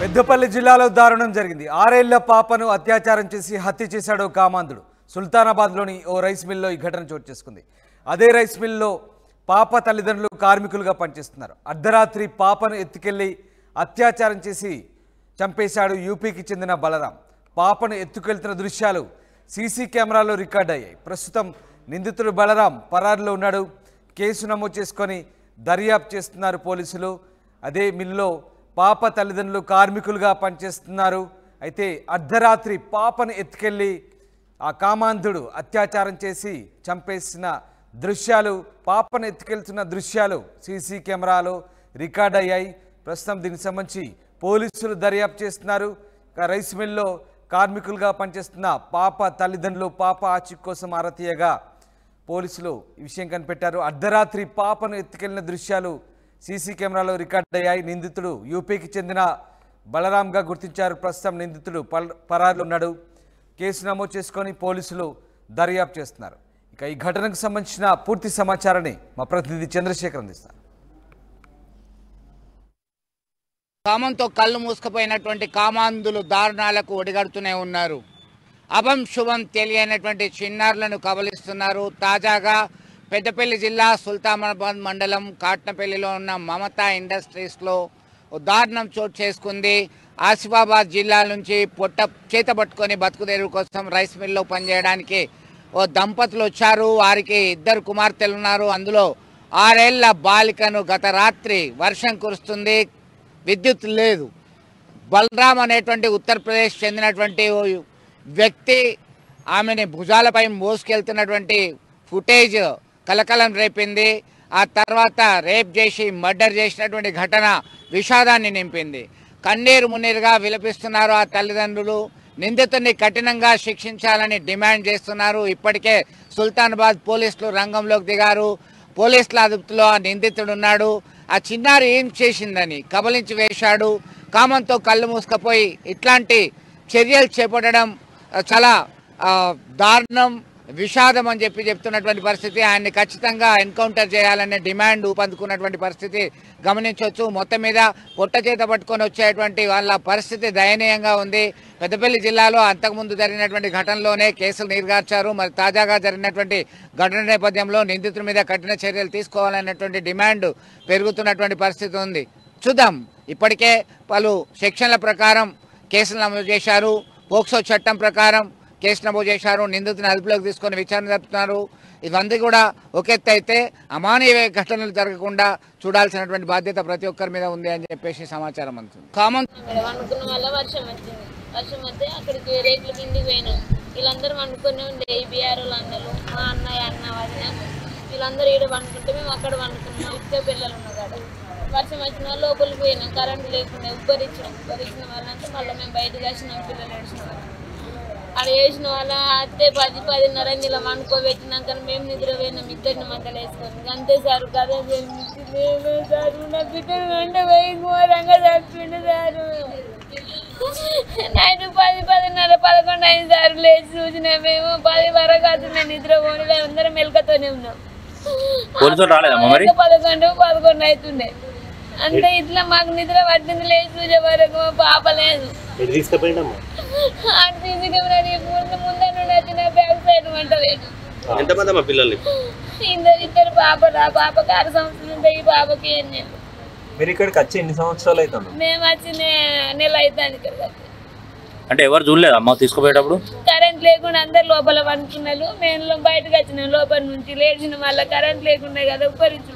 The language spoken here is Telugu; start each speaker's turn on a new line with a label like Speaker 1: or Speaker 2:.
Speaker 1: పెద్దపల్లి జిల్లాలో దారుణం జరిగింది. 6 ఏళ్ల పాపను అత్యాచారం చేసి హత్య చేశాడు కామాంధుడు. సుల్తానాబాద్లోని ఓ రైస్ మిల్లో ఈ ఘటన చోటు చేసుకుంది. అదే రైస్ మిల్లో పాప తల్లిదండ్రులు కార్మికులుగా పనిచేస్తున్నారు. అర్ధరాత్రి పాపను ఎత్తుకెళ్లి అత్యాచారం చేసి చంపేశాడు యూపీకి చెందిన బలరాం. పాపను ఎత్తుకెళ్తున్న దృశ్యాలు సీసీ కెమెరాలో రికార్డ్ అయ్యాయి. ప్రస్తుతం నిందితుడు బలరాం పరారులో ఉన్నాడు. కేసు నమోదు చేసుకొని దర్యాప్తు చేస్తున్నారు పోలీసులు. అదే మిల్లో పాప తల్లిదండ్రులు కార్మికులుగా పనిచేస్తున్నారు. అయితే అర్ధరాత్రి పాపను ఎత్తుకెళ్ళి ఆ కామాంధుడు అత్యాచారం చేసి చంపేసిన దృశ్యాలు, పాపను ఎత్తుకెళ్తున్న దృశ్యాలు సీసీ కెమెరాలో రికార్డ్ అయ్యాయి. ప్రస్తుతం దీనికి సంబంధించి పోలీసులు దర్యాప్తు చేస్తున్నారు. రైస్ మిల్లో కార్మికులుగా పనిచేస్తున్న పాప తల్లిదండ్రులు పాప ఆచూకీ కోసం ఆరా తీయగా పోలీసులు ఈ విషయం కనిపెట్టారు. అర్ధరాత్రి పాపను ఎత్తుకెళ్లిన దృశ్యాలు సీసీ కెమెరాలో రికార్డ్ అయ్యాయి. నిందితుడు యూపీకి చెందిన బలరాంగా గుర్తించారు. ప్రస్తుతం నిందితుడు పరారులో ఉన్నాడు. కేసు నమోదు చేసుకొని పోలీసులు దర్యాప్తు చేస్తున్నారు. ఇక ఈ ఘటనకు సంబంధించిన పూర్తి సమాచారాన్ని మా ప్రతినిధి చంద్రశేఖర్ అందిస్తారు.
Speaker 2: కామంతో కళ్ళు మూసుకుపోయినటువంటి కామాంధులు దారుణాలకు ఒడిగడుతూనే ఉన్నారు. అభం శుభం తెలియనటువంటి చిన్నారులను కబలిస్తున్నారు. తాజాగా పెద్దపల్లి జిల్లా సుల్తానాబాద్ మండలం కాట్నపల్లిలో ఉన్న మమతా ఇండస్ట్రీస్లో దారుణం చోటు చేసుకుంది. ఆసిఫాబాద్ జిల్లా నుంచి చేత పట్టుకొని బతుకుదేరు కోసం రైస్ మిల్లో పనిచేయడానికి ఓ దంపతులు వచ్చారు. వారికి 2 కుమార్తెలు ఉన్నారు. అందులో 6 ఏళ్ల బాలికను గత రాత్రి వర్షం కురుస్తుంది, విద్యుత్ లేదు. బలరాం అనేటువంటి ఉత్తరప్రదేశ్ చెందినటువంటి వ్యక్తి ఆమెని భుజాలపై మోసుకెళ్తున్నటువంటి ఫుటేజ్ కలకలం రేపింది. ఆ తర్వాత రేప్ చేసి మర్డర్ చేసినటువంటి ఘటన విషాదాన్ని నింపింది. కన్నీరు మున్నీరుగా విలపిస్తున్నారు ఆ తల్లిదండ్రులు. నిందితుడిని కఠినంగా శిక్షించాలని డిమాండ్ చేస్తున్నారు. ఇప్పటికే సుల్తానాబాద్ పోలీసులు రంగంలోకి దిగారు. పోలీసుల అదుపులో ఆ నిందితుడు ఉన్నాడు. ఆ చిన్నారి ఏం చేసిందని కబలించి వేశాడు. కామంతో కళ్ళు మూసుకుపోయి ఇట్లాంటి చర్యలు చేపట్టడం చాలా దారుణం, విషాదం అని చెప్తున్నటువంటి పరిస్థితి. ఆయన్ని ఖచ్చితంగా ఎన్కౌంటర్ చేయాలనే డిమాండ్ ఊపందుకున్నటువంటి పరిస్థితి గమనించవచ్చు. మొత్తం మీద పొట్ట చేత పట్టుకొని వచ్చేటువంటి వాళ్ళ పరిస్థితి దయనీయంగా ఉంది. పెద్దపల్లి జిల్లాలో అంతకుముందు జరిగినటువంటి ఘటనలోనే కేసులు నీరుగార్చారు. మరి తాజాగా జరిగినటువంటి ఘటన నేపథ్యంలో నిందితుల మీద కఠిన చర్యలు తీసుకోవాలనేటువంటి డిమాండ్ పెరుగుతున్నటువంటి పరిస్థితి ఉంది. చూద్దాం. ఇప్పటికే పలు సెక్షన్ల ప్రకారం కేసులు నమోదు చేశారు. పోక్సో చట్టం ప్రకారం కేసు నమోదు చేశారు. నిందితుని అదుపులోకి తీసుకొని విచారణ జరుపుతున్నారు. ఇవన్నీ కూడా ఒక ఎత్తు అయితే అమానవీయ ఘటనలు జరగకుండా చూడాల్సినటువంటి బాధ్యత ప్రతి ఒక్కరి మీద ఉంది అని చెప్పేసి సమాచారం అందుతుంది.
Speaker 3: అనుకున్న వల్ల వర్షం వస్తే అక్కడికి రేకుల కిందికి పోయినాం. వీళ్ళందరూ వండుకునే ఉండే ఈ బీఆర్ వాళ్ళందరూ, మా అన్నయ్య అన్న వదిన వీళ్ళందరూ ఈడ వండుకుంటే మేము అక్కడ వండుకున్నాం. ఇస్తే పిల్లలు ఉన్నారు. వర్షం వచ్చిన వాళ్ళు లోపలికి పోయినాం. కరెంటు లేకుండా ఉబ్బరించిన వాళ్ళంటే మళ్ళీ మేము బయటకు వచ్చినాం. పిల్లలు ఏడ్చిన వాళ్ళు అక్కడ వేసిన వాళ్ళ అత్తే 10-10:30 ఇలా వండుకోబెట్టినాక మేము నిద్ర పోయినాం. 2 మంటలు వేసుకొని అంతే సార్. కదా సార్ నా బిడ్డలు అంటే పోయి ఘోరంగా చచ్చిపోయింది సార్. నైట్ 10-10:30 11 అయింది సార్. లేచి చూసినా మేము 10 వరకు అవుతుంది. నిద్ర పోనీ అందరం మెలకతోనే ఉన్నాం. 11 అవుతుండే. అంటే ఇట్లా మాకు నిద్ర పట్టింది. లేచి చూసే వరకు పాప లేదు. ముందే నుండి వచ్చిన బ్యాక్ సైడ్ వంటలేదు. 2 పాపలు. ఆ పాపకి 6 సంవత్సరాలు ఉంటాయి. ఈ పాపకి 8 నెలలు.
Speaker 4: మీరు ఇక్కడికి వచ్చి ఎన్ని సంవత్సరాలు అవుతుంది?
Speaker 3: మేము వచ్చి నెల అవుతాను ఇక్కడికి వచ్చి.
Speaker 4: అంటే ఎవరు చూడలేదు అమ్మ తీసుకుపోయేటప్పుడు?
Speaker 3: కరెంట్ లేకుండా అందరు లోపల వండుకున్నారు. మేము బయటకు వచ్చినాం. లోపల నుంచి లేచిన వాళ్ళ కరెంట్ లేకుండా కదా ఉపరించి